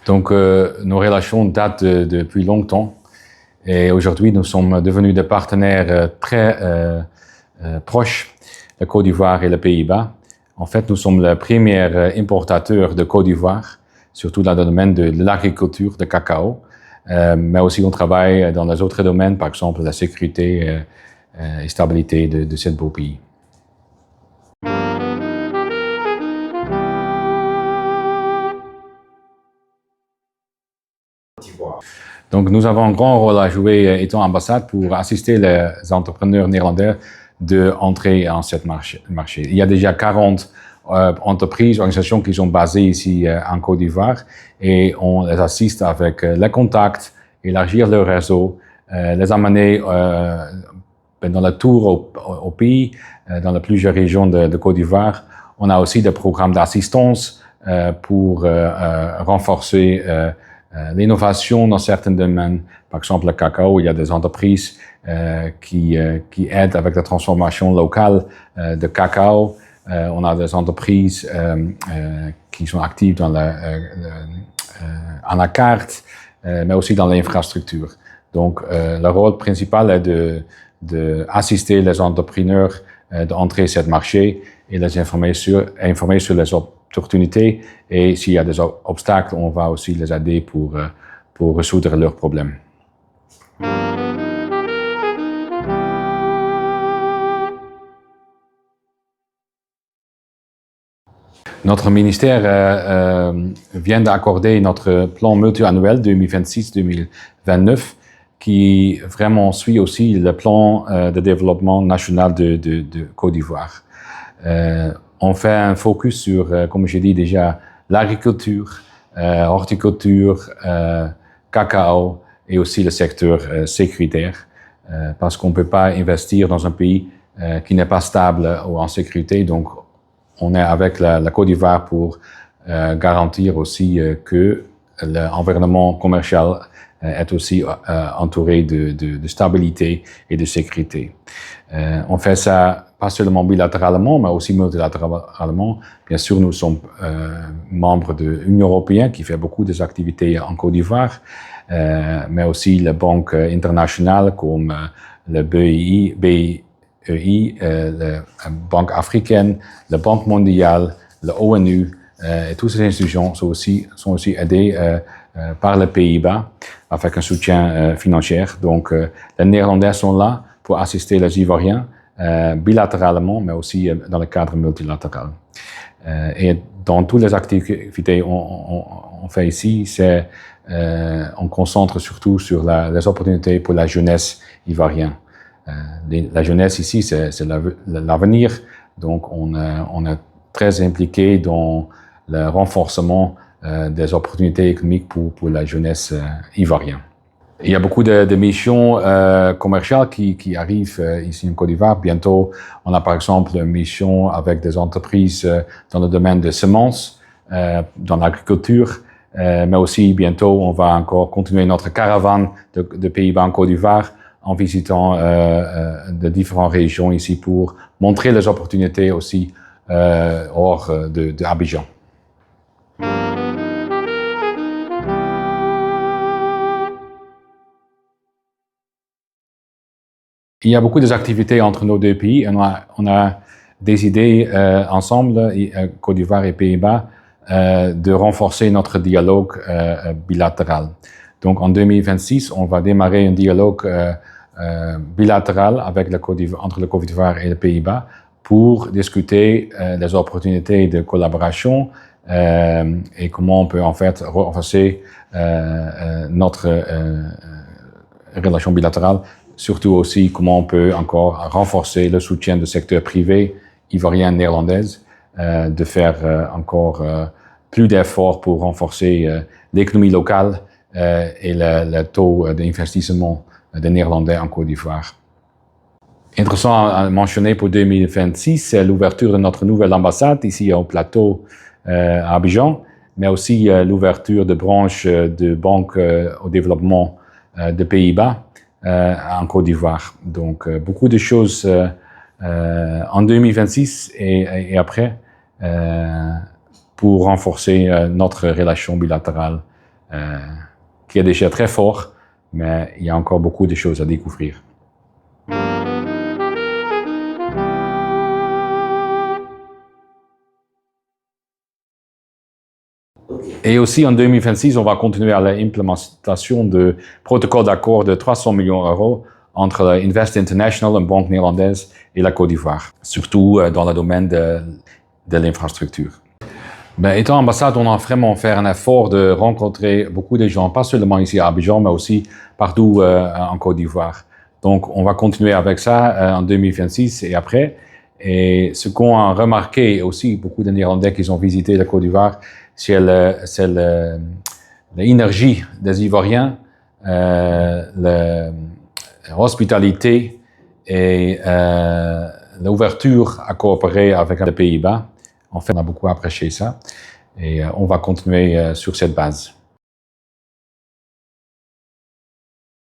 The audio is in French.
Donc, nos relations datent depuis longtemps et aujourd'hui, nous sommes devenus des partenaires très proches, la Côte d'Ivoire et les Pays-Bas. En fait, nous sommes le premier importateur de Côte d'Ivoire, surtout dans le domaine de l'agriculture, de cacao, mais aussi on travaille dans les autres domaines, par exemple la sécurité et stabilité de ce beau pays. Donc, nous avons un grand rôle à jouer étant ambassade pour assister les entrepreneurs néerlandais d'entrer en ce marché. Il y a déjà 40 entreprises, organisations qui sont basées ici en Côte d'Ivoire et on les assiste avec les contacts, élargir leur réseau, les amener dans le tour au pays, dans plusieurs régions de Côte d'Ivoire. On a aussi des programmes d'assistance pour renforcer l'innovation dans certains domaines. Par exemple, le cacao, il y a des entreprises qui aident avec la transformation locale de cacao. On a des entreprises qui sont actives dans à la carte, mais aussi dans l'infrastructure. Donc, le rôle principal est d'assister les entrepreneurs d'entrer sur ce marché et les informer sur les opportunités, et s'il y a des obstacles, on va aussi les aider pour résoudre leurs problèmes. Notre ministère vient d'accorder notre plan multi-annuel 2026-2029 qui vraiment suit aussi le plan de développement national de Côte d'Ivoire. On fait un focus sur, comme j'ai dit déjà, l'agriculture, horticulture, cacao et aussi le secteur sécuritaire, parce qu'on ne peut pas investir dans un pays qui n'est pas stable ou en sécurité. Donc, on est avec la Côte d'Ivoire pour garantir aussi que l'environnement commercial est aussi entouré de stabilité et de sécurité. On fait ça pas seulement bilatéralement, mais aussi multilatéralement. Bien sûr, nous sommes membres de l'Union européenne qui fait beaucoup des activités en Côte d'Ivoire, mais aussi les banques internationales comme le BEI, la Banque africaine, la Banque mondiale, l'ONU, et toutes ces institutions sont aussi aidées par les Pays-Bas avec un soutien financier. Donc, les Néerlandais sont là pour assister les Ivoiriens bilatéralement, mais aussi dans le cadre multilatéral. Et dans toutes les activités qu'on fait ici, on concentre surtout sur les opportunités pour la jeunesse ivoirienne. La jeunesse ici, c'est l'avenir, donc on est très impliqué dans le renforcement des opportunités économiques pour la jeunesse ivoirienne. Il y a beaucoup de missions commerciales qui arrivent ici en Côte d'Ivoire. Bientôt, on a par exemple une mission avec des entreprises dans le domaine des semences, dans l'agriculture, mais aussi bientôt, on va encore continuer notre caravane de Pays-Bas en Côte d'Ivoire en visitant de différentes régions ici pour montrer les opportunités aussi hors d'Abidjan. Il y a beaucoup d'activités entre nos deux pays. On a décidé ensemble, Côte d'Ivoire et Pays-Bas, de renforcer notre dialogue bilatéral. Donc en 2026, on va démarrer un dialogue bilatéral avec entre le Côte d'Ivoire et les Pays-Bas pour discuter des opportunités de collaboration et comment on peut en fait renforcer notre relation bilatérale. Surtout aussi comment on peut encore renforcer le soutien du secteur privé ivoirien néerlandais, de faire encore plus d'efforts pour renforcer l'économie locale et le taux d'investissement des Néerlandais en Côte d'Ivoire. Intéressant à mentionner pour 2026, c'est l'ouverture de notre nouvelle ambassade ici au plateau à Abidjan, mais aussi l'ouverture de branches de banque au développement des Pays-Bas en Côte d'Ivoire. Donc, beaucoup de choses en 2026 et après pour renforcer notre relation bilatérale, qui est déjà très fort, mais il y a encore beaucoup de choses à découvrir. Et aussi en 2026, on va continuer à l'implémentation de protocole d'accord de 300 millions d'euros entre Invest International, une banque néerlandaise, et la Côte d'Ivoire, surtout dans le domaine de l'infrastructure. Étant ambassade, on a vraiment fait un effort de rencontrer beaucoup de gens, pas seulement ici à Abidjan, mais aussi partout en Côte d'Ivoire. Donc, on va continuer avec ça en 2026 et après. Et ce qu'on a remarqué aussi, beaucoup de Néerlandais qui ont visité la Côte d'Ivoire, c'est l'énergie des Ivoiriens, l'hospitalité et l'ouverture à coopérer avec les Pays-Bas. En fait, on a beaucoup apprécié ça et on va continuer sur cette base.